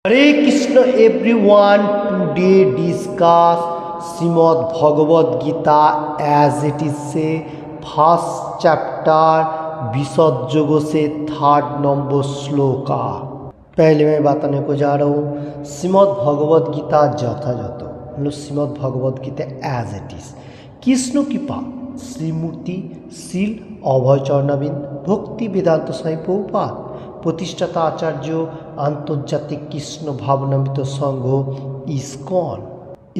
Hare Krishna everyone, today discuss Srimad Bhagavad Gita as it is say first chapter विशद योगों से third number shloka. पहले मैं बताने को जा रहा हूँ श्रीमद् भगवद गीता यथायथ मतलब Shrimad Bhagavad Gita as it is. Krishna Kripa Shrimurti Srila अभय चरणाबिंद भक्ति वेदांत साई प्रभुपाद प्रतिष्ठाता आचार्य आंतर्जातिक कृष्ण भावनामृत संघ इस्कॉन।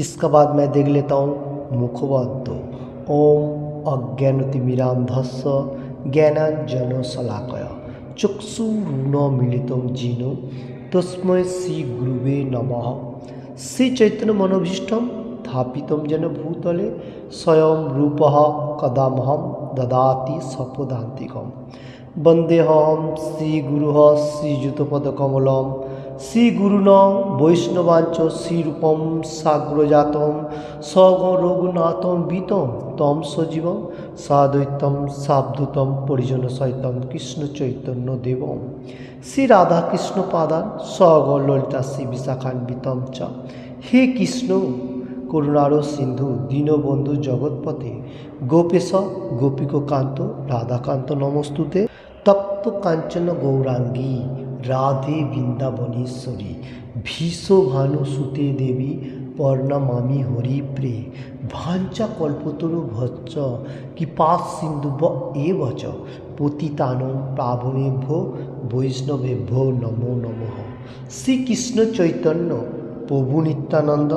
इसका बाद मैं देख लेता हूँ मुखबद्ध ओम अज्ञानतिमिरान्धस्य ज्ञानाञ्जन शलाकया चक्षुरुन्मीलितं येन तस्मै श्री गुरुवे नमः। श्री चैतन्य मनोभीष्टं स्थापितं येन भूतले स्वयं रूपः कदामहं ददाति स्वपदान्तिकम्। वन्देऽहं श्रीगुरुः श्रीयुतपदकमलं श्रीगुरुणा वैष्णवांच श्रीरूपं साग्रजातं सगरघुनाथं वितं तं सजीवं साद्वैतं सावधूतं परिजनसहितं कृष्णचैतन्यदेवं श्रीराधाकृष्णपादान् सगललिता श्रीविशाखान्वितं च। हे कृष्ण করুণার সিন্ধু দীনবন্ধু জগৎপতে গোপেশ গোপিকান্ত রাধাকান্ত নমস্তুতে তপ্ত কাঞ্চন গৌরাঙ্গী রাধে বৃন্দাবনেশ্বরী ভীষভানুসুতে দেবী প্রণমামি হরিপ্রে ভাঞ্চা কল্পতরু ভচ্চ কৃপা সিন্ধুভ এব চ পতিতানং পাবনেভ্যো বৈষ্ণবেভ্যো নমো নমঃ। শ্রীকৃষ্ণ চৈতন্য प्रभु नित्यानंद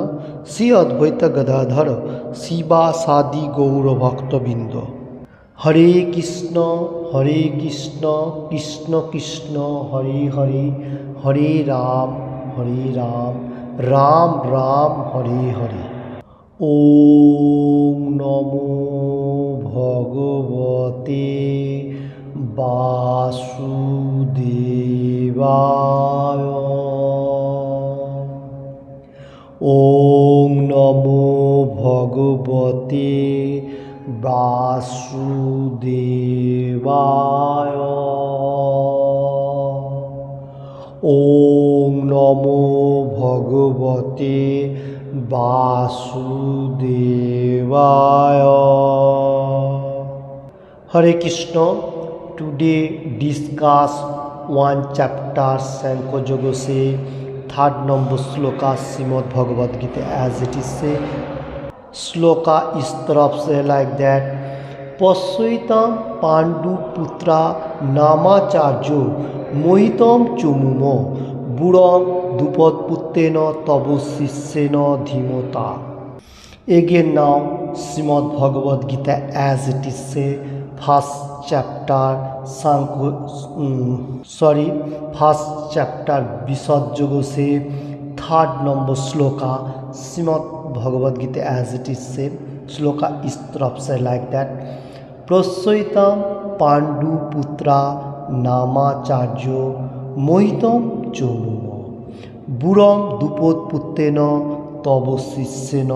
श्री अद्वैत गदाधर शिवासादि गौर भक्तबिंद। हरे कृष्ण कृष्ण कृष्ण हरे हरे हरे राम राम राम हरे हरे। ओम नमो भगवते वासुदेवाय। ओम नमो भगवते वासुदेवाय। ओम नमो भगवते वासुदेवाय। Hare Krishna. Today discuss one chapter Sankhya Yoga से third number shloka Shrimad Bhagavad Gita as it is से श्लोका इस तरफ से लाइक दैट पश्यतां पांडुपुत्रा नामाचार्यो मोहितं चमुम बुड़ं दुपदपुत्रेण तव शिष्येन धीमता। Again now Srimad Bhagavad Gita as it is say first chapter first chapter Vishad Yog से third number shloka Shrimad Bhagavad Gita as it is say श्लोका इस तरफ से लाइक दैट प्रश्यतां पांडुपुत्रा नामाचार्यो मोहितं चमुम बुड़ं दुपदपुत्रेण तव शिष्येन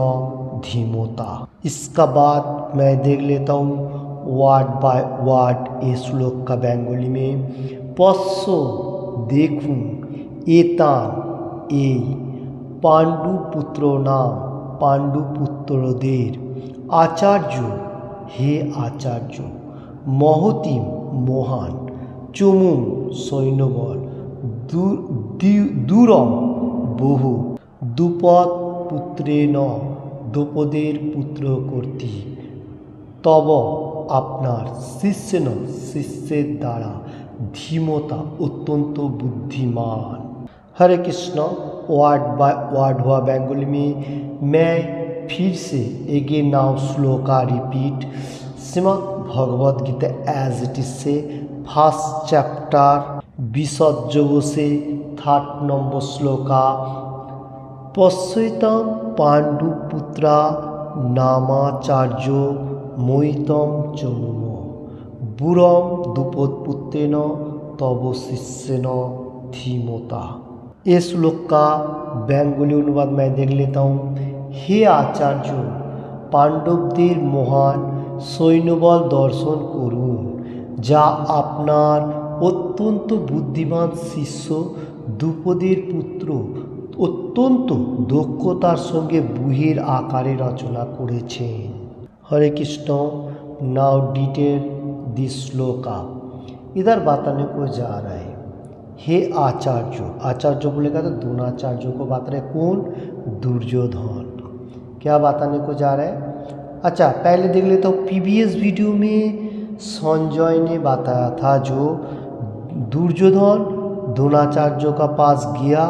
धीमता। इसका बाद मैं देख लेता हूँ वर्ड बाय वर्ड ये श्लोक का बेंगली में। पश्य देखूं एतान ए पांडुपुत्रो नाम पांडुपुत्रदेर आचार्य हे आचार्य महतीम महान चमुम सैन्यबल दूरम बहु दुपद पुत्रेण द्रौपदेर पुत्र कर्ती तब आपनार शिष्य शिष्य द्वारा धीमता अत्यंत बुद्धिमान। Hare Krishna. Word by word हुआ बेंगली में। मैं फिर से एगेन नाउ श्लोका repeat Shrimad Bhagavad Gita as it is से फर्स्ट चैप्टर विशद योग से थर्ड नंबर श्लोका पश्यतां पांडुपुत्रा नामाचार्यो मोहितं चमुम बुड़ं दुपदपुत्रेण तव शिष्येन धीमता। ये श्लोक का बेंगली अनुवाद मैं देख लेता हूँ। हे आचार्य पांडवदेर महान सैन्यबल दर्शन करुन जा आपनार अत्यंत बुद्धिमान शिष्य দ্রুপদের পুত্র অত্যন্ত দক্ষতার সঙ্গে বুহের আকারে রচনা করেছেন। Hare Krishna. Now detail this shloka. इधर बताने को जा रहा है, हे आचार्य। आचार्य बोलेगा तो द्रोणाचार्य को बता रहे कौन? दुर्योधन। क्या बताने को जा रहा है? अच्छा पहले देख लेते हो, प्रीवियस वीडियो में संजय ने बताया था जो दुर्योधन द्रोणाचार्य का पास गया,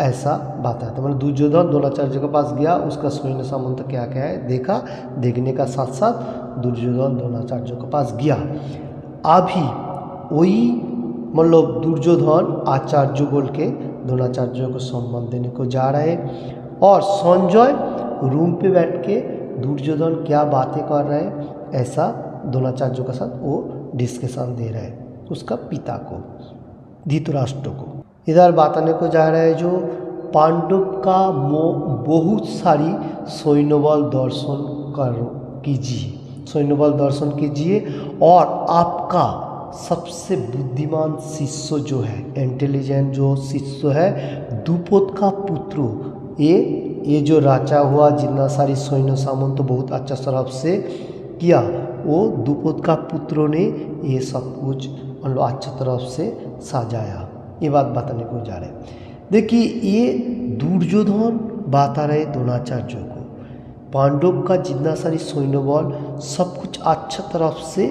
ऐसा बताया था। मतलब दुर्योधन द्रोणाचार्य के पास गया, उसका सैन्य सामंत क्या क्या है देखा, देखने का साथ साथ दुर्योधन द्रोणाचार्य के पास गया। अभी वही मतलब दुर्योधन आचार्य बोल के द्रोणाचार्य को सम्मान देने को जा रहे हैं, और संजय रूम पे बैठ के दुर्योधन क्या बातें कर रहे हैं ऐसा द्रोणाचार्य के साथ वो डिस्कशन दे रहे हैं उसका पिता को, धृतराष्ट्र को। इधर बताने को जा रहा है जो पांडव का बहुत सारी सैन्यबल दर्शन कीजिए, सैन्यबल दर्शन कीजिए, और आपका सबसे बुद्धिमान शिष्य जो है, इंटेलिजेंट जो शिष्य है, द्रुपद का पुत्र, ये जो राजा हुआ जितना सारी सैन्य सामंत बहुत अच्छा तरफ से किया, वो द्रुपद का पुत्रों ने ये सब कुछ मतलब अच्छा तरफ से सजाया। ये बात बताने को जा रहे हैं। देखिए ये दुर्योधन बता रहे द्रोणाचार्य को, पांडव का जितना सारी सैन्य बल सब कुछ अच्छा तरफ से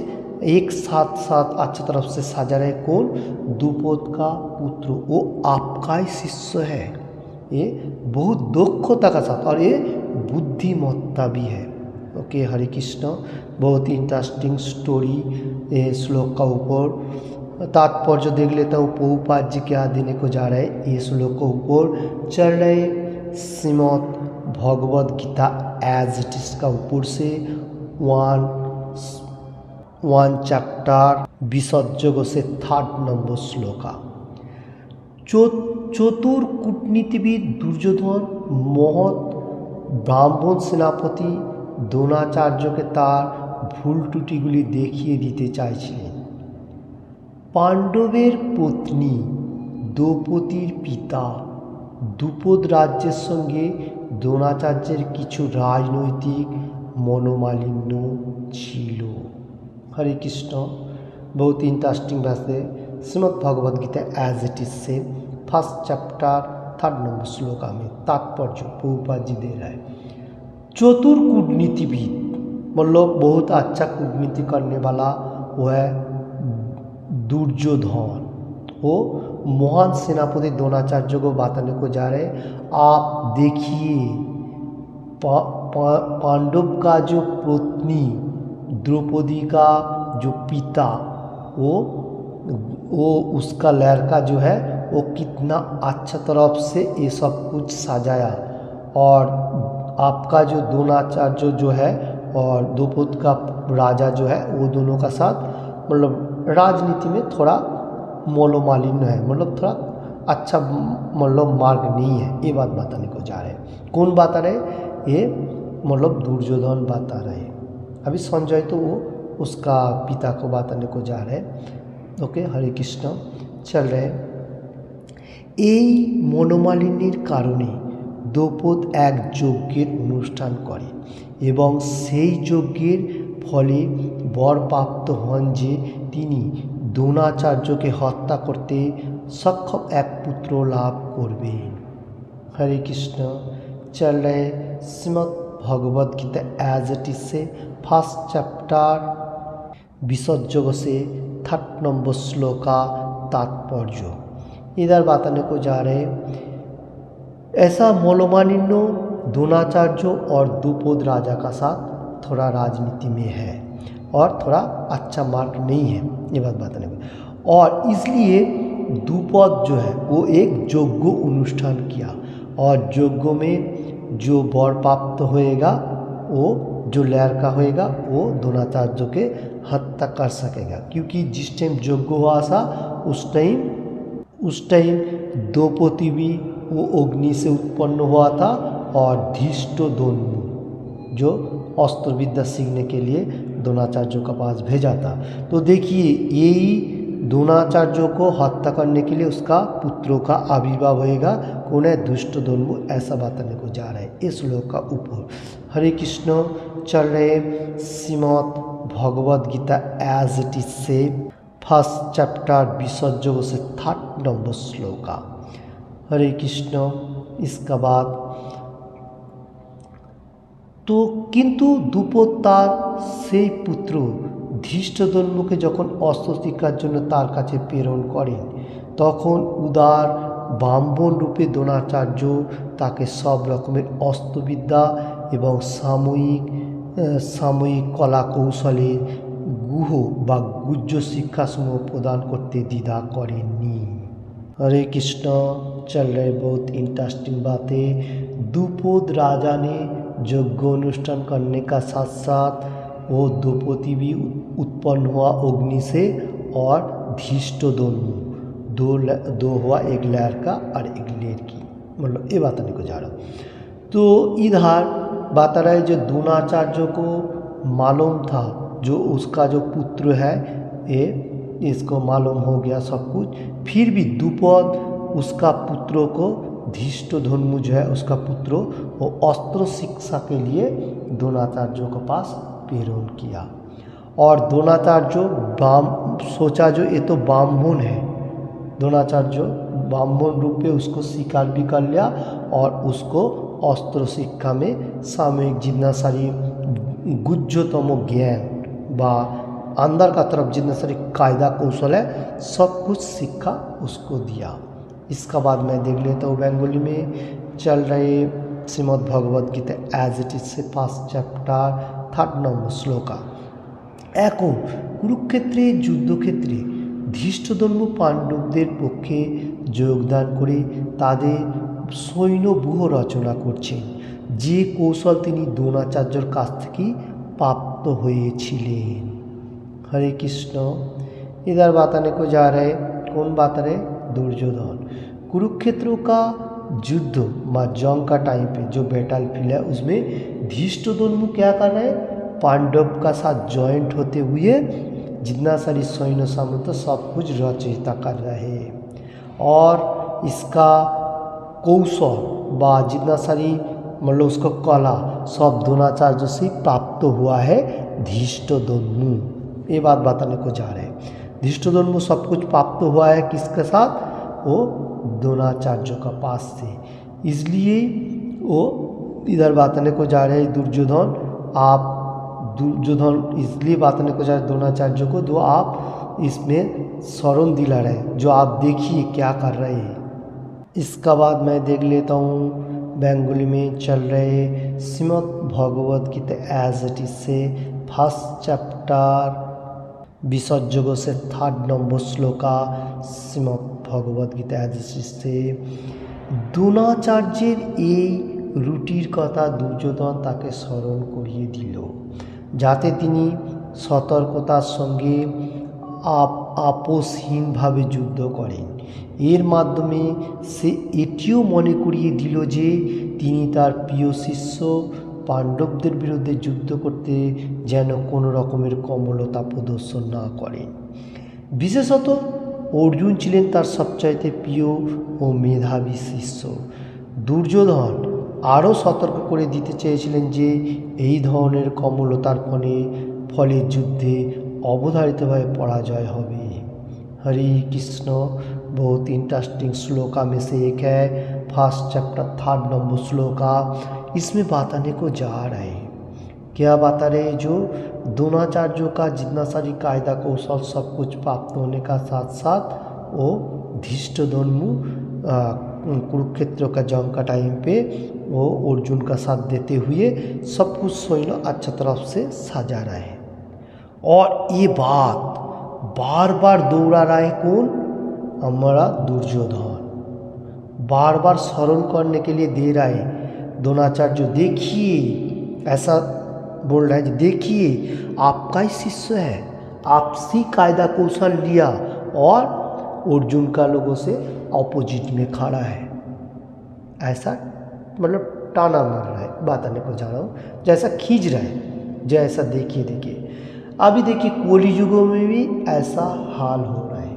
एक साथ साथ अच्छा तरफ से सजा रहे कौन? द्रुपद का पुत्र, वो आपका ही शिष्य है, ये बहुत दक्षता का साथ, और ये बुद्धिमत्ता भी है। ओके हरे कृष्ण। बहुत ही इंटरेस्टिंग स्टोरी ये श्लोक का ऊपर तात्पर्य देख लेता हूँ। प्रभुपाद जी क्या देने को जा रहे हैं ये श्लोक के ऊपर चल रहे Shrimad Bhagavad Gita as it is का ऊपर से वन चैप्टर विसर्जक से 3rd नंबर श्लोका। चतुर कूटनीतिविद दुर्योधन महत ब्राह्मण सेनापति द्रोणाचार्यকে তার ভুল ত্রুটিগুলি দেখিয়ে দিতে চাইছিলেন। পাণ্ডবের পত্নী দ্রৌপদীর পিতা দ্রুপদ রাজ্যের সঙ্গে দ্রোণাচার্যের কিছু রাজনৈতিক মনোমালিন্য ছিল। हरे कृष्ण। बहुत ही इंटरेस्टिंग वर्स है Shrimad Bhagavad Gita as it is से 1st chapter 3rd number shloka में तात्पर्य प्रभुपाद जी दे रहा है। चतुर कूटनीतिविद मतलब बहुत अच्छा कूटनीति करने वाला वो है दुर्योधन। वो महान सेनापति द्रोणाचार्य को बताने को जा रहे, आप देखिए पांडव का जो पत्नी द्रौपदी का जो पिता वो उसका लड़का जो है वो कितना अच्छा तरफ से ये सब कुछ सजाया, और आपका जो द्रोणाचार्य जो है और द्रौपद का राजा जो है वो दोनों का साथ मतलब राजनीति में थोड़ा मोलोमालिन्य है, मतलब थोड़ा अच्छा मतलब मार्ग नहीं है। ये बात बताने को जा रहे हैं। कौन बता रहे? ये मतलब दुर्योधन बता रहे। अभी संजय तो वो उसका पिता को बताने को जा रहे हैं। ओके हरे कृष्ण। चल रहे এই মনোমালিন্যের কারণে দ্রৌপদ এক যজ্ঞের অনুষ্ঠান করে এবং সেই যজ্ঞের ফলে বরপ্রাপ্ত হন যে তিনি দ্রোণাচার্যকে হত্যা করতে সক্ষম এক পুত্র লাভ করবেন। हरे कृष्ण। चल रहे Shrimad Bhagavad Gita as it is से 1st चैप्टर विसर्जक से 3rd नंबर श्लोका तात्पर्य। इधर बताने को जा रहे ऐसा मोलोमालिन्य द्रोणाचार्य और द्रुपद राजा का साथ थोड़ा राजनीति में है और थोड़ा अच्छा मार्ग नहीं है, ये बात बताने को। और इसलिए द्रुपद जो है वो एक यज्ञ अनुष्ठान किया, और यज्ञ में जो वर प्राप्त होएगा वो जो लड़का होएगा वो द्रोणाचार्य के हत्या कर सकेगा, क्योंकि जिस टाइम यज्ञ हुआ था उस टाइम द्रौपदी भी वो अग्नि से उत्पन्न हुआ था, और धृष्टद्युम्न जो अस्त्र विद्या सीखने के लिए द्रोणाचार्य के पास भेजा था। तो देखिए यही द्रोणाचार्य को हत्या करने के लिए उसका पुत्रों का आविर्भाव होएगा। कौन है? दुष्टद्युम्न, ऐसा बताने को जा रहा है इस श्लोक का ऊपर। हरे कृष्ण। चल रहे Shrimad Bhagavad Gita as it is से फर्स्ट चैप्टर विसर्जों से 3rd नंबर श्लोक। हरे कृष्ण। इसका बाद तो किंतु দ্রুপদ তার সেই পুত্র ধৃষ্টদ্যুম্নকে যখন অস্ত্র শিক্ষার জন্য তার কাছে প্রেরণ করেন, তখন উদার ব্রাহ্মণ রূপে দ্রোণাচার্য তাকে সব রকমের অস্ত্রবিদ্যা এবং সাময়িক কলা কৌশলের গুহ বা গুহ্য শিক্ষাসমূহ প্রদান করতে দ্বিধা করেননি। हरे कृष्ण। चल रहे बहुत इंटरेस्टिंग बातें। द्रुपद राजा ने यज्ञ अनुष्ठान करने का साथ साथ वो द्रौपदी भी उत्पन्न हुआ अग्नि से और धृष्टद्युम्न दो हुआ, एक लड़का और एक लड़की। मतलब ये बताने को जा रहा हूँ। तो इधर बता रहा है जो द्रोणाचार्य को मालूम था जो उसका जो पुत्र है ये इसको मालूम हो गया सब कुछ, फिर भी द्रुपद उसका पुत्रों को धृष्टद्युम्न जो है उसका पुत्र वो अस्त्र शिक्षा के लिए द्रोणाचार्य के पास प्रेरण किया। और द्रोणाचार्य सोचा जो ये तो ब्राह्मण है, द्रोणाचार्य ब्राह्मण रूप में उसको स्वीकार भी कर लिया और उसको अस्त्र शिक्षा में सामयिक जितना सारी गुज्जतम ज्ञान व अंदर का तरफ जितना सारी कायदा कौशल है सब कुछ शिक्षा उसको दिया। इसका बाद मैं देख लेता हूँ बंगाली में। चल रहे Shrimad Bhagavad Gita as it is से 1st चैप्टर 3rd नंबर श्लोक। এখন কুরুক্ষেত্রে যুদ্ধক্ষেত্রে ধৃষ্টদ্যুম্ন পাণ্ডবদের পক্ষে যোগদান করে তাদের সৈন্যব্যূহ রচনা করছেন, যে কৌশল তিনি দ্রোণাচার্যর কাছ থেকেই প্রাপ্ত হয়েছিলেন। हरे कृष्ण। इधर बताने को जा रहे कौन बता रहे? दुर्योधन। कुरुक्षेत्र का युद्ध व जंग का टाइम पे जो बैटल फील्ड है उसमें धृष्टद्युम्न क्या कर रहे हैं? पांडव का साथ जॉइंट होते हुए जितना सारी सैन्य सामर्थ्य सब कुछ रचयिता कर रहे हैं और इसका कौशल व जितना सारी मतलब उसका कला सब द्रोणाचार्य से प्राप्त हुआ है धृष्टद्युम्न। ये बात बताने को जा रहे हैं। धृष्टद्युम्न सब कुछ प्राप्त हुआ है किसके साथ? वो द्रोणाचार्य का पास से। इसलिए वो इधर बताने को जा रहे हैं दुर्योधन इसलिए बताने को जा रहे द्रोणाचार्य को जो आप इसमें शरण दिला रहे हैं, जो आप देखिए क्या कर रहे हैं। इसका बाद मैं देख लेता हूँ बंगाली में। चल रहे Shrimad Bhagavad Gita as it is से 1st चैप्टर विसर्जों से 3rd नंबर श्लोक। Shrimad Bhagavad Gita as it is से দ্রোণাচার্যের এই রুটির কথা দুর্যোধন তাকে স্মরণ করিয়ে দিল, যাতে তিনি সতর্কতার সঙ্গে আপোষহীনভাবে যুদ্ধ করেন। এর মাধ্যমে সে এটিও মনে করিয়ে দিল যে তিনি তার প্রিয় শিষ্য পাণ্ডবদের বিরুদ্ধে যুদ্ধ করতে যেন কোনো রকমের কোমলতা প্রদর্শন না করেন। বিশেষত অর্জুন ছিলেন তার সবচাইতে প্রিয় ও মেধাবী শিষ্য। দুর্যোধন আরও সতর্ক করে দিতে চেয়েছিলেন যে এই ধরনের কোমলতার ফলে যুদ্ধে অবধারিতভাবে পরাজয় হবে। हरे कृष्ण। बहुत इंटरेस्टिंग श्लोका में से एक है 1st chapter 3rd number shloka. इसमें बताने को जा रहे हैं क्या बता रहे? जो द्रोणाचार्य का जितना सारी कायदा कौशल सब कुछ प्राप्त होने का साथ साथ वो धृष्टद्युम्न कुरुक्षेत्र का जंग का टाइम पे वो अर्जुन का साथ देते हुए सब कुछ सैन्य अच्छा तरफ से सजा रहा है। और ये बात बार बार दोहरा रहा है कौन? हमारा दुर्योधन बार बार स्मरण करने के लिए दे रहा है द्रोणाचार्य। देखिए ऐसा बोल रहा है, देखिए आपका ही शिष्य है, आपसी कायदा कौशल लिया और अर्जुन का लोगों से अपोजिट में खड़ा है। ऐसा मतलब ताना मार रहा है, बताने को जा रहा हूँ, जैसा खींच रहा है जैसा। देखिए अभी देखिए कलि युगों में भी ऐसा हाल हो रहा है।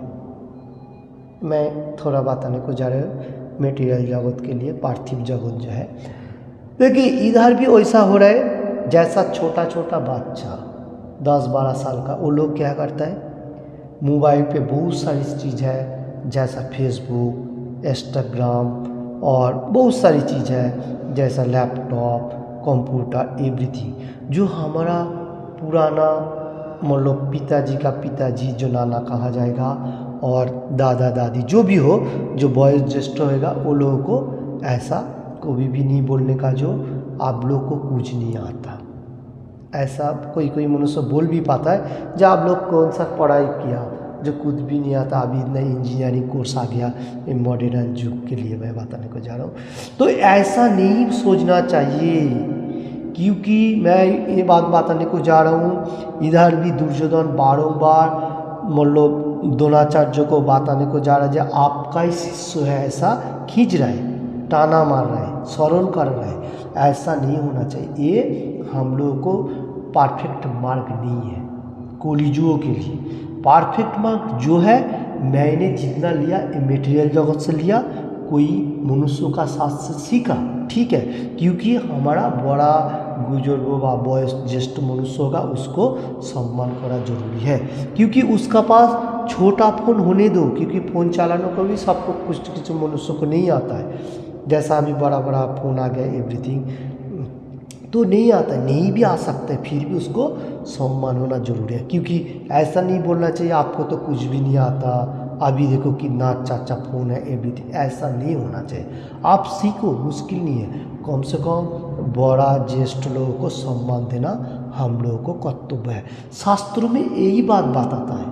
मैं थोड़ा बताने को जा रहा हूँ मेटीरियल जगत के लिए, पार्थिव जगत जो है। देखिए इधर भी वैसा हो रहा है, जैसा छोटा छोटा बच्चा 10-12 साल का, वो लोग क्या करता है, मोबाइल पे बहुत सारी चीज़ है, जैसा फेसबुक, इंस्टाग्राम और बहुत सारी चीज़ है, जैसा लैपटॉप, कंप्यूटर, एवरीथिंग, जो हमारा पुराना मतलब पिताजी का पिताजी, जो नाना कहा जाएगा, और दादा दादी जो भी हो, जो वयोज्येष्ठ होएगा, वो लोगों को ऐसा कभी भी नहीं बोलने का जो आप लोग को कुछ नहीं आता। ऐसा कोई कोई मनुष्य बोल भी पाता है, जो आप लोग कौन सा पढ़ाई किया, जो कुछ भी नहीं आता, अभी इतना इंजीनियरिंग कोर्स आ गया मॉडर्न युग के लिए मैं बताने को जा रहा हूँ। तो ऐसा नहीं सोचना चाहिए, क्योंकि मैं ये बात बताने को जा रहा हूँ, इधर भी दुर्योधन बारंबार मतलब द्रोणाचार्य को बताने को जा रहा है, जो आपका ही शिष्य है, ऐसा खींच रहा है, ताना मार रहा है, स्मरण कर रहा है, ऐसा नहीं होना चाहिए। ये हम लोगों को परफेक्ट मार्ग नहीं है कॉलेजों के लिए। परफेक्ट मार्ग जो है, मैंने जितना लिया मेटेरियल जगत से लिया, कोई मनुष्यों का साथ से सीखा, ठीक है, क्योंकि हमारा बड़ा बुजुर्ग व वयोज्येष्ठ मनुष्य होगा, उसको सम्मान करना जरूरी है, क्योंकि उसका पास छोटा फ़ोन होने दो, क्योंकि फ़ोन चलाने को भी सबको कुछ मनुष्यों को नहीं आता है, जैसा अभी बड़ा बड़ा फ़ोन आ गया एवरीथिंग, तो नहीं आता है, नहीं भी आ सकता है, फिर भी उसको सम्मान होना जरूरी है, क्योंकि ऐसा नहीं बोलना चाहिए आपको तो कुछ भी नहीं आता, अभी देखो कितना अच्छा फ़ोन है एवरीथिंग, ऐसा नहीं होना चाहिए। आप सीखो, मुश्किल नहीं है, कम से कम बड़ा ज्येष्ठ लोगों को सम्मान देना हम लोगों को कर्तव्य है। शास्त्रों में यही बात बताता है,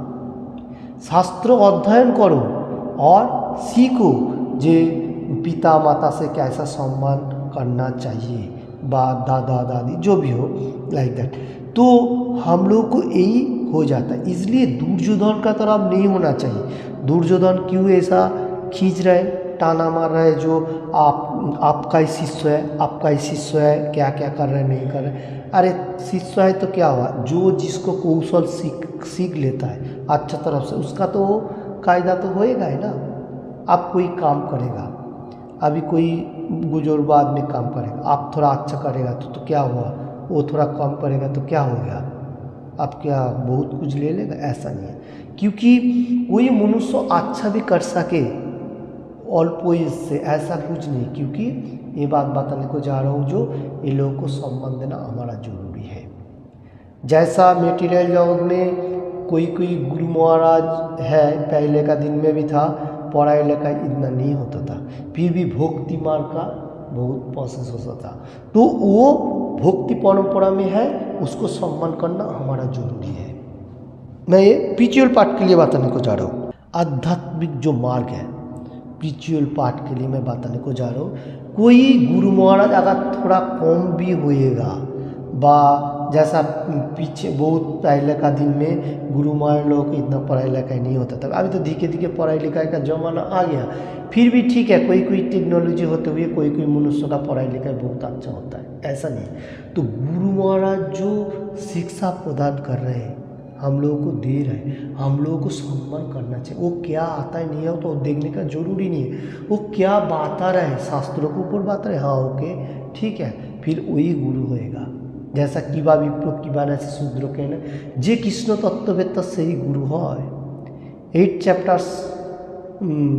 शास्त्र अध्ययन करो और सीखो जे पिता माता से कैसा सम्मान करना चाहिए, बाप दादा दादी जो भी हो, लाइक दैट, तो हम लोग को यही हो जाता है। इसलिए दुर्योधन का तरफ नहीं होना चाहिए। दुर्योधन क्यों ऐसा खींच रहा है, ताना मार रहा है, जो आपका ही शिष्य है, आपका ही शिष्य है, क्या क्या कर रहे हैं नहीं कर रहे। अरे शिष्य है तो क्या हुआ, जो जिसको कौशल सीख लेता है अच्छा तरफ से, उसका तो कायदा तो होएगा ही ना। आप कोई काम करेगा, अभी कोई बुजुर्ग आदमी काम करेगा, आप थोड़ा अच्छा करेगा तो क्या हुआ, वो थोड़ा कम करेगा तो क्या हो गया, आप क्या बहुत कुछ ले लेगा, ऐसा नहीं है। क्योंकि कोई मनुष्य अच्छा भी कर सके अल्प एज से, ऐसा कुछ नहीं, क्योंकि ये बात बताने को जा रहा हूँ, जो ये लोगों को सम्मान देना हमारा जरूरी है। जैसा मेटीरियल जगत में कोई गुरु महाराज है, पहले का दिन में भी था, पढ़ाई लिखाई इतना नहीं होता था, फिर भी भक्ति मार्ग का बहुत प्रोसेस होता था, तो वो भक्ति परंपरा में है, उसको सम्मान करना हमारा जरूरी है। मैं ये स्पिरिचुअल पार्ट के लिए बताने को जा रहा हूँ, आध्यात्मिक जो मार्ग है स्पिरिचुअल पार्ट के लिए मैं बताने को जा रहा हूँ। कोई गुरु महाराज अगर थोड़ा कम भी होएगा, बा जैसा पीछे बहुत पहले का दिन में गुरु महाराज लोगों को इतना पढ़ाई लिखाई नहीं होता था, अभी तो धीरे धीरे पढ़ाई लिखाई का जमाना आ गया, फिर भी ठीक है, कोई टेक्नोलॉजी होते हुए कोई मनुष्य का पढ़ाई लिखाई बहुत अच्छा होता है, ऐसा नहीं। तो गुरु महाराज जो शिक्षा प्रदान कर रहे हैं, हम लोगों को दे रहे हैं, हम लोगों को सम्मान करना चाहिए। वो क्या आता है नहीं है तो देखने का जरूरी नहीं है, वो क्या बता रहे हैं, शास्त्रों के ऊपर बता रहे हैं, हाँ ओके ठीक है, फिर वही गुरु होएगा। जैसा किबा विप्रो किबा ने से शूद्र के ना, जे कृष्ण तत्ववेत्ता से ही गुरु है। 8 चैप्टर्स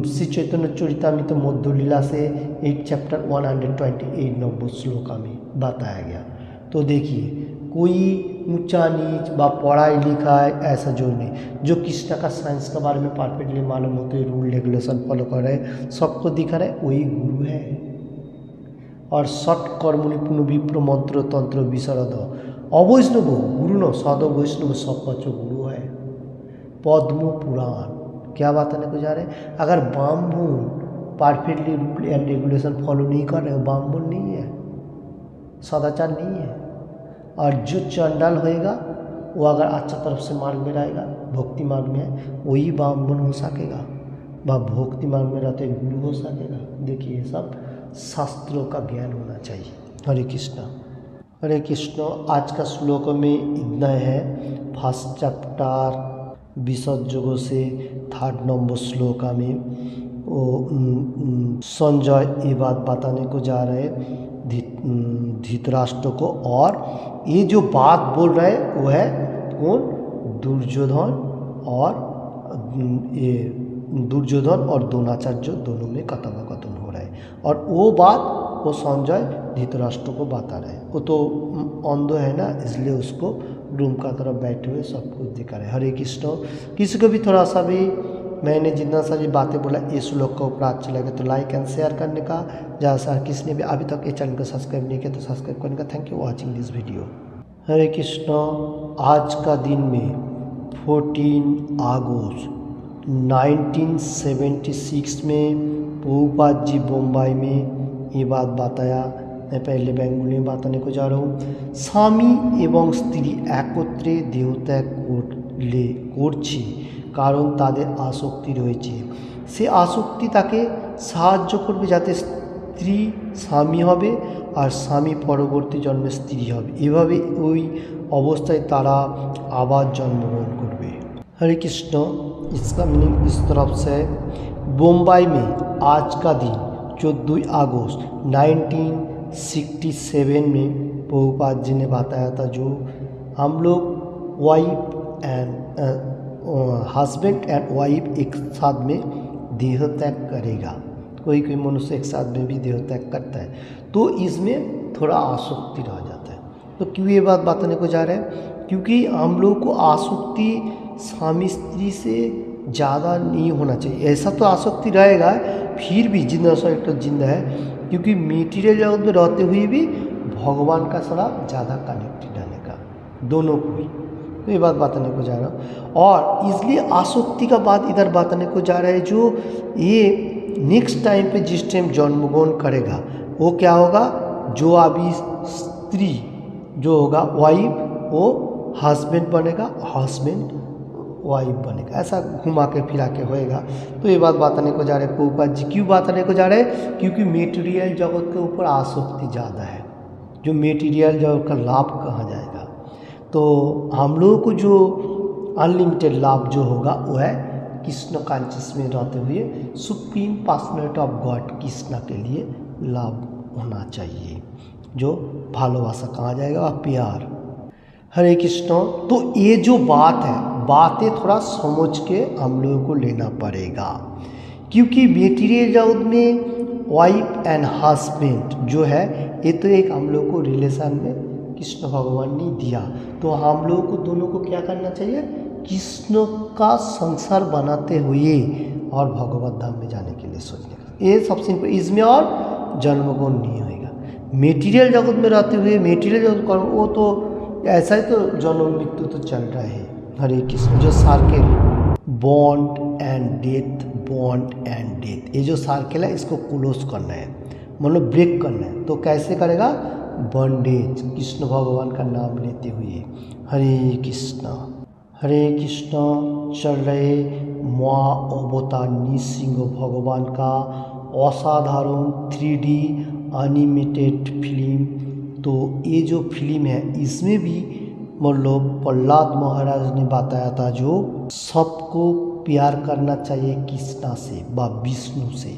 श्री चैतन्य चरितामृत मध्य लीला से 8 चैप्टर 128 नंबर श्लोका में बताया गया। तो देखिए कोई ऊंचा नीच व पढ़ाई लिखाई ऐसा जो नहीं, जो कृष्ण का साइंस के बारे में परफेक्टली मालूम होते हैं, रूल रेगुलेशन फॉलो कर रहे, सबको दिखा रहे, वही गुरु है। और सट कर्मणि पुनः विप्र मंत्र तंत्र विशरद अवैष्णव गुरु न सद वैष्णव सपच गुरु है। पद्म पुराण क्या बताने को जा रहे हैं, अगर ब्राह्मण perfectly rule and regulation follow नहीं कर रहे, ब्राह्मण नहीं है, सदाचार नहीं है। और जो चंडाल होएगा वो अगर अच्छा तरफ से मार्ग में रहेगा, भक्ति मार्ग में है, वही ब्राह्मण हो सकेगा, वह भक्ति मार्ग में रहते गुरु हो सकेगा। देखिए ये सब शास्त्रों का ज्ञान होना चाहिए। हरे कृष्णा हरे कृष्ण। आज का श्लोक में इतना है, फर्स्ट चैप्टर विशद योगों से 3 नंबर श्लोका में वो संजय ये बात बताने को जा रहे धृतराष्ट्र को, और ये जो बात बोल रहे वो है कौन, दुर्योधन और द्रोणाचार्य दोनों में कथोपकथन हो रहा है, और वो बात वो संजय धृतराष्ट्र को बता रहे हैं। वो तो अंध है ना, इसलिए उसको रूम का तरफ बैठे हुए सब कुछ दिखा रहे हैं। हरे कृष्ण। किसी को भी थोड़ा सा भी मैंने जितना सारी बातें बोला ये श्लोक का ऊपर अच्छा लगे तो लाइक एंड शेयर करने का, जहाँ सर किसने भी अभी तक ये चैनल को सब्सक्राइब नहीं किया तो सब्सक्राइब करने का। Thank you watching this video. Hare Krishna. आज का दिन में 14 अगस्त 1976 में प्रभुपाद जी बम्बई में ये बात बताया। मैं पहले बेंगली में बताने को जा रहा हूँ। স্বামী এবং স্ত্রী একত্রে দেহত্যাগ করছে কারণ তাদের আসক্তি রয়েছে। সে আসক্তি তাকে সাহায্য করবে যাতে স্ত্রী স্বামী হবে আর স্বামী পরবর্তী জন্মে স্ত্রী হবে, এভাবে ওই অবস্থায় তারা আবার জন্মগ্রহণ করবে। हरे कृष्ण। इसका मीनिंग इस तरफ से बम्बई में आज का दिन 14 अगस्त 1967 में प्रभुपाद जी ने बताया था, जो हम लोग wife and husband and wife एक साथ में देह त्याग करेगा। कोई कोई मनुष्य एक साथ में भी देह त्याग करता है तो इसमें थोड़ा आसक्ति रह जाता है। तो क्यों ये बात बताने को जा रहे हैं, क्योंकि हम लोग को आसक्ति स्वामी स्त्री से ज़्यादा नहीं होना चाहिए। ऐसा तो आसक्ति रहेगा फिर भी जिंदा एक तो जिंदा है, क्योंकि मटेरियल जगत में रहते हुए भी भगवान का साथ ज़्यादा कनेक्टेड रहने का, दोनों को ही। तो ये बात बताने को जा रहा हूँ, और इसलिए आसक्ति का बात इधर बताने को जा रहा है। जो ये नेक्स्ट टाइम पे जिस टाइम जन्मग्रहण करेगा वो क्या होगा, जो अभी स्त्री जो होगा वाइफ वो हस्बैंड बनेगा, हस्बैंड वाइफ बनेगा, ऐसा घुमा के फिरा के होएगा। तो ये बात बताने को जा रहे हैं प्रभुपाद जी। क्यों बताने को जा रहे हैं, क्योंकि मेटीरियल जगत के ऊपर आसक्ति ज़्यादा है। जो मेटीरियल जगत का लाभ कहाँ जाएगा, तो हम लोगों को जो अनलिमिटेड लाभ जो होगा वो है कृष्ण कॉन्शियस में रहते हुए supreme personality of God Krishna के लिए लाभ होना चाहिए। जो भालोबासा कहाँ जाएगा, प्यार। हरे कृष्ण। तो ये जो बात है, बातें थोड़ा समझ के हम लोगों को लेना पड़ेगा, क्योंकि मटेरियल जगत में वाइफ एंड हस्बैंड जो है ये तो एक हम लोग को रिलेशन में कृष्ण भगवान ने दिया। तो हम लोगों को दोनों को क्या करना चाहिए, कृष्ण का संसार बनाते हुए और भगवत धाम में जाने के लिए सोचने का। ये सबसे इसमें और जन्मग्रहण नहीं होगा। मटेरियल जगत में रहते हुए मटेरियल जगत वो तो ऐसा ही तो जन्म मृत्यु तो चल रहा है। हरे कृष्ण। जो circle bond and death, bond and death, ये जो सर्किल है इसको क्लोज करना है, मतलब ब्रेक करना है। तो कैसे करेगा, बॉन्डेज कृष्ण भगवान का नाम लेते हुए। हरे कृष्ण। हरे कृष्ण। चल रहे माँ अवतार नृसिंह भगवान का असाधारण 3D एनिमेटेड फिल्म। तो ये जो फिल्म है इसमें भी मतलब प्रहलाद महाराज ने बताया था, जो सबको प्यार करना चाहिए कृष्णा से व विष्णु से।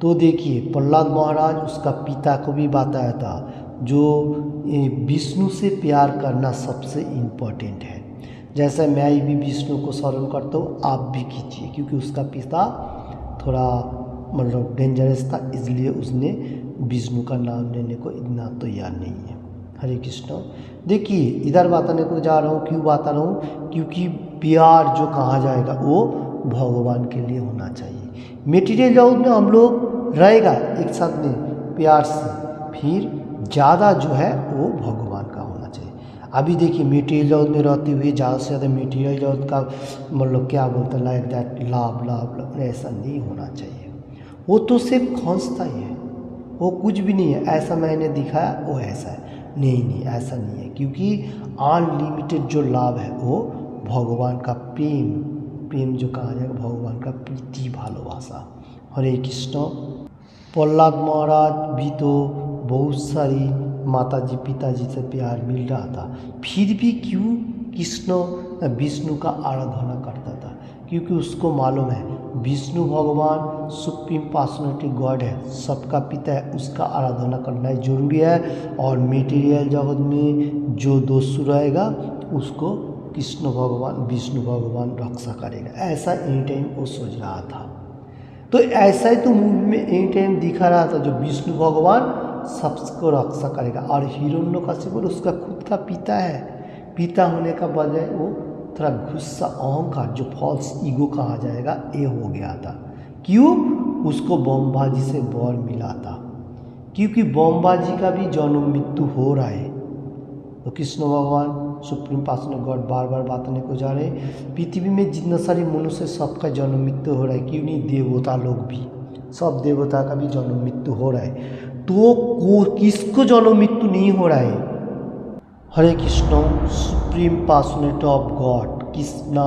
तो देखिए प्रहलाद महाराज उसका पिता को भी बताया था, जो विष्णु से प्यार करना सबसे इम्पोर्टेंट है। जैसे मैं भी विष्णु को स्मरण करता हूँ, आप भी कीजिए, क्योंकि उसका पिता थोड़ा मतलब डेंजरस था, इसलिए उसने विष्णु का नाम लेने को इतना तैयार नहीं है। हरे कृष्ण। देखिए इधर बताने को जा रहा हूँ, क्यों बता रहा हूँ, क्योंकि प्यार जो कहा जाएगा वो भगवान के लिए होना चाहिए। मटेरियल जगत में हम लोग रहेगा एक साथ में प्यार से, फिर ज़्यादा जो है वो भगवान का होना चाहिए। अभी देखिए मटेरियल जगत में रहते हुए ज़्यादा से ज़्यादा मटेरियल जगत का मतलब क्या बोलते हैं, लाइक दैट लाभ लाभ ऐसा नहीं होना चाहिए। वो तो सिर्फ खौंसता ही है, वो कुछ भी नहीं है। ऐसा मैंने दिखाया वो ऐसा है, नहीं ऐसा नहीं है, क्योंकि अनलिमिटेड जो लाभ है वो भगवान का प्रेम जो कहा जाएगा, भगवान का प्रीति भालोबासा। हरे कृष्ण। प्रहलाद महाराज भी तो बहुत सारी माताजी पिताजी से प्यार मिल रहा था, फिर भी क्यों कृष्ण विष्णु का आराधना करता था, क्योंकि उसको मालूम है विष्णु भगवान सुप्रीम पर्सनैलिटी गॉड है, सबका पिता है, उसका आराधना करना ही जरूरी है। और मटेरियल जगत में जो दोष रहेगा उसको कृष्ण भगवान विष्णु भगवान रक्षा करेगा, ऐसा एनी टाइम वो सोच रहा था। तो ऐसा ही तो मूवी में एनी टाइम दिखा रहा था, जो विष्णु भगवान सबको रक्षा करेगा। और हिरण्यकशिपु उसका खुद का पिता है, पिता होने का बजाय वो थोड़ा गुस्सा अहंकार जो फॉल्स ईगो कहा जाएगा ये हो गया था। क्यों? उसको ब्रह्माजी से वर मिला था, क्योंकि ब्रह्माजी का भी जन्म मृत्यु हो रहा है। तो कृष्ण भगवान सुप्रीम पर्सनल गॉड बार बार बताने को जा रहे हैं, पृथ्वी में जितना सारे मनुष्य सबका जन्म मृत्यु हो रहा है, क्यों नहीं देवता लोग भी, सब देवता का भी जन्म मृत्यु हो रहा है। तो किसको जन्म मृत्यु नहीं हो रहा है? Hare Krishna supreme personality of God Krishna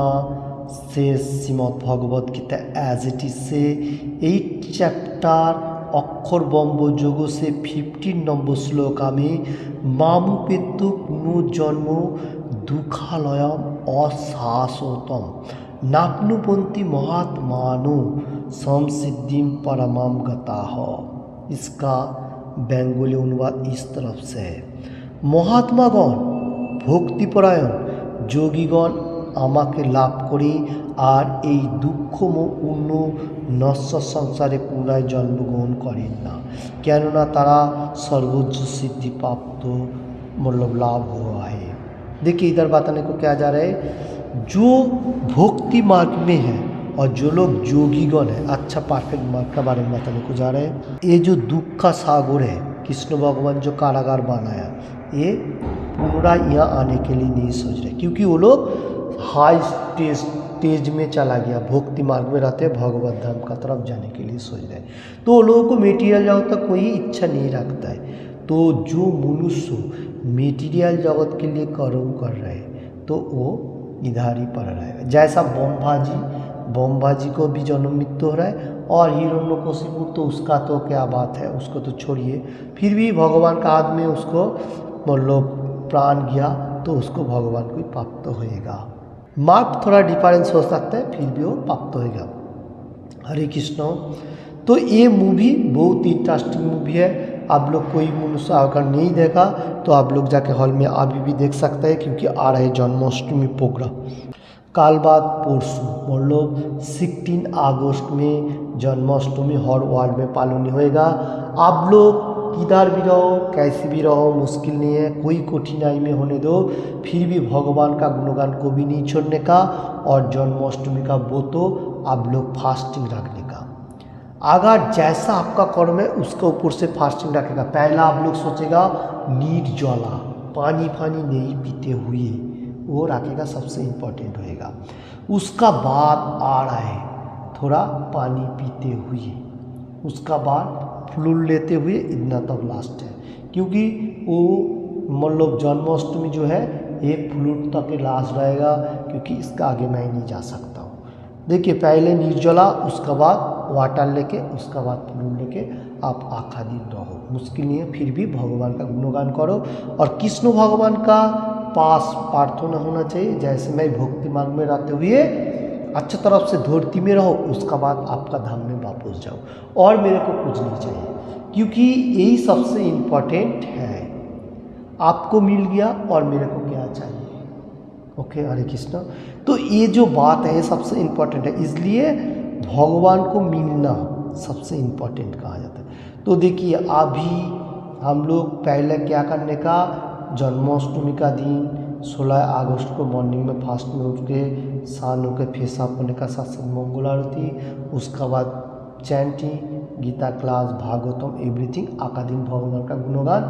से Srimad Bhagavad Gita as it is से 8 चैप्टर अक्षर ब्रह्म যোগ से 15 নম্বর শ্লোকা में मामु पेतु नु जन्म दुखालयम अशाश्वतम नाप्नुपंथी महात्मानु संसिद्धिम परमाम गताह। इसका बेंगोली अनुवाद इस तरफ से है, महात्मागण भक्तिपरायण যোগীগণ আমাকে লাভ করি আর এই দুঃখপূর্ণ নশ্বর সংসারে পুনরায় জন্মগ্রহণ করেন না, কেননা তারা सर्वोच्च सिद्धि प्राप्त मतलब लाभ हुआ है। देखिए इधर बताने को क्या जा रहा है, जो भक्ति मार्ग में है और जो लोग योगीगण है, अच्छा परफेक्ट मार्ग का बारे में बताने को जा रहे हैं। ये जो दुख का सागर है, कृष्ण भगवान जो कारागार बनाया, ये पुनराय यहाँ आने के लिए नहीं सोच रहे, क्योंकि वो लोग हाई स्टेज में चला गया, भक्ति मार्ग में रहते भगवत धाम का तरफ जाने के लिए सोच रहे हैं। तो वो लोगों को मेटीरियल जगत तक कोई इच्छा नहीं रखता है। तो जो मनुष्य मेटीरियल जगत के लिए कर्म कर रहे हैं तो वो इधर ही पड़ रहा है। जैसा ब्रह्माजी को भी जन्म मृत्यु हो रहा है, और हिरण्यकशिपु तो उसका तो क्या बात है, उसको तो छोड़िए, फिर भी भगवान का हाथ में उसको मतलब प्राण गया तो उसको भगवान को प्राप्त होएगा। मार्ग थोड़ा डिफरेंस हो सकता है, फिर भी वो प्राप्त होएगा। हरे कृष्ण। तो ये मूवी बहुत इंटरेस्टिंग मूवी है। आप लोग कोई मनुष्य अगर नहीं देखा तो आप लोग जाके हॉल में अभी भी देख सकते हैं, क्योंकि आ रहे जन्माष्टमी प्रोग्राम काल बाद परसों मतलब 16 अगस्त में जन्माष्टमी हर वर्ल्ड में पालन होएगा। आप लोग किधर भी रहो, कैसे भी रहो, मुश्किल नहीं है, कोई कठिनाई में होने दो, फिर भी भगवान का गुणगान को भी नहीं छोड़ने का। और जन्माष्टमी का वो तो आप लोग फास्टिंग रखने का, अगर जैसा आपका कर्म है उसके ऊपर से फास्टिंग रखेगा। पहला आप लोग सोचेगा निर्जला, पानी नहीं पीते हुए वो रखेगा, सबसे इम्पोर्टेंट होएगा। उसका बाद आ रहा है थोड़ा पानी पीते हुए, उसका बाद फ्लूइड लेते हुए, इतना तब लास्ट है, क्योंकि वो मतलब जन्माष्टमी जो है ये फ्लूइड तक लास्ट रहेगा, क्योंकि इसका आगे मैं नहीं जा सकता हूँ। देखिए पहले निर्जला, उसका बाद वाटर लेके, उसका बाद फ्लूइड लेके आप आखा दिन रहो, मुश्किल नहीं है, फिर भी भगवान का गुणगान करो। और कृष्ण भगवान का पास प्रार्थना होना चाहिए, जैसे मैं भक्ति मार्ग में रहते हुए अच्छा तरफ से धरती में रहो, उसका बाद आपका धाम में वापस जाओ, और मेरे को कुछ नहीं चाहिए, क्योंकि यही सबसे इम्पोर्टेंट है। आपको मिल गया और मेरे को क्या चाहिए। ओके हरे कृष्ण। तो ये जो बात है ये सबसे इम्पोर्टेंट है, इसलिए भगवान को मिलना सबसे इम्पोर्टेंट कहा जाता है। तो देखिए अभी हम लोग पहले क्या करने का, जन्माष्टमी का दिन 16 अगस्त को मॉर्निंग में फास्ट में उठ के शान होकर फेस अप होने का साथ साथ मंगल आरती, उसका बाद chanting, Gita class, Bhagavatam, everything, आका दिन भगवान का गुणगान,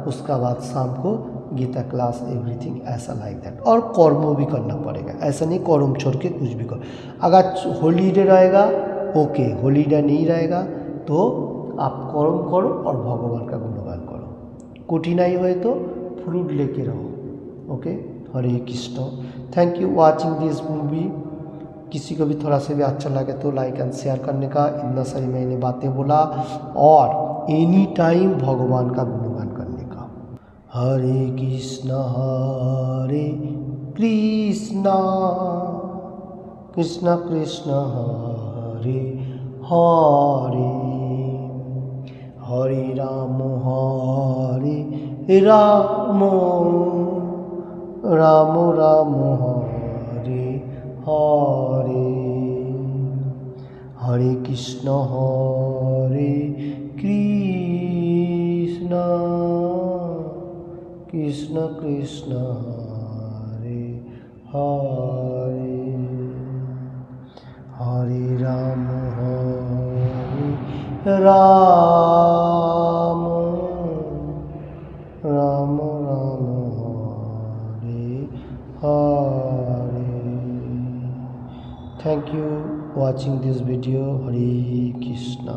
उसका बाद शाम को गीता क्लास, एवरीथिंग, ऐसा लाइक दैट। और कर्म भी करना पड़ेगा, ऐसा नहीं कर्म छोड़ के कुछ भी करो। अगर हॉलीडे रहेगा ओके, हॉलीडे नहीं रहेगा तो आप कर्म करो और भगवान का गुणगान करो, कठिनाई हुए तो फ्रूट लेके रहो। Okay Hare Krishna. Thank you watching this movie. किसी को भी थोड़ा सा भी अच्छा लगे तो लाइक एंड शेयर करने का, इतना सारी मैंने बातें बोला, और एनी टाइम भगवान का गुणगान करने का। हरे Krishna Krishna Krishna Hare Hare, Hare Rama Hare Rama, Rama Rama Hare Hare, Hare Krishna Hare Krishna, Krishna Krishna Hare Hare, Hare Rama Hare Rama, Rama Rama Hare Hare. Thank you watching this video. Hare Krishna.